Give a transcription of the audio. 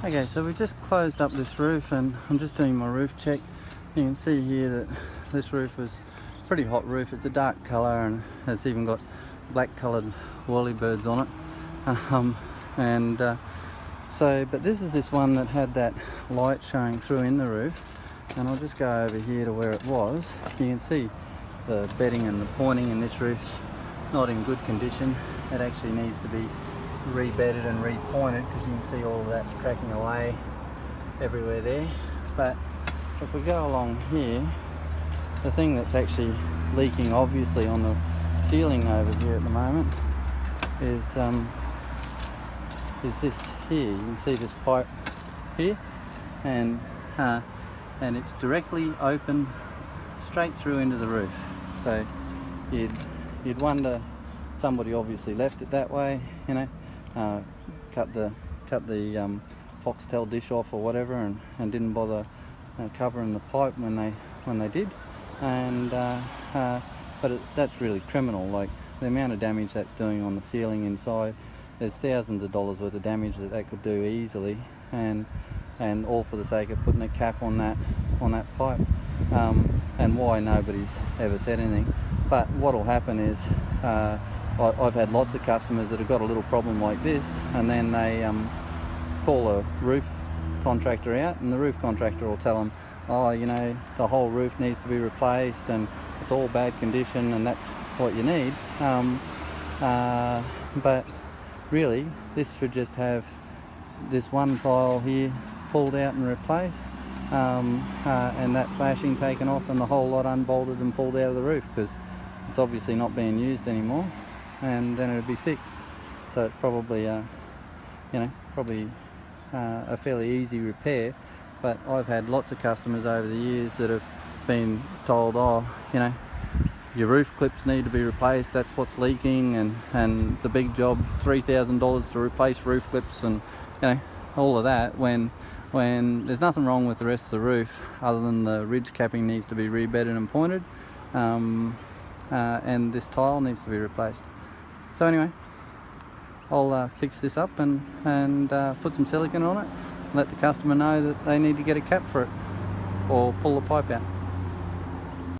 Okay, so we've just closed up this roof and I'm just doing my roof check. You can see here that this roof was a pretty hot roof. It's a dark colour and it's even got black coloured whirlybirds on it. But this is this one that had that light showing through in the roof, and I'll just go over here to where it was. You can see the bedding and the pointing in this roof's not in good condition. It actually needs to be rebedded and repointed because you can see all of that's cracking away everywhere there. But if we go along here, the thing that's actually leaking obviously on the ceiling over here at the moment is this here. You can see this pipe here, and it's directly open straight through into the roof. So you'd wonder somebody obviously left it that way, you know, cut the Foxtel dish off or whatever, and didn't bother covering the pipe when they did, but that's really criminal. Like the amount of damage that's doing on the ceiling inside, there's thousands of dollars worth of damage that could do easily, and all for the sake of putting a cap on that pipe, and why nobody's ever said anything. But what'll happen is I've had lots of customers that have got a little problem like this, and then they call a roof contractor out, and the roof contractor will tell them, oh, you know, the whole roof needs to be replaced and it's all bad condition and that's what you need. But really, this should just have this one tile here pulled out and replaced, and that flashing taken off and the whole lot unbolted and pulled out of the roof, because it's obviously not being used anymore, and then it'll be fixed. So it's probably a fairly easy repair. But I've had lots of customers over the years that have been told, oh, you know, your roof clips need to be replaced, that's what's leaking, and it's a big job, $3,000 to replace roof clips, and you know, all of that, when there's nothing wrong with the rest of the roof other than the ridge capping needs to be rebedded and pointed, and this tile needs to be replaced. So anyway, I'll fix this up and put some silicone on it, let the customer know that they need to get a cap for it or pull the pipe out.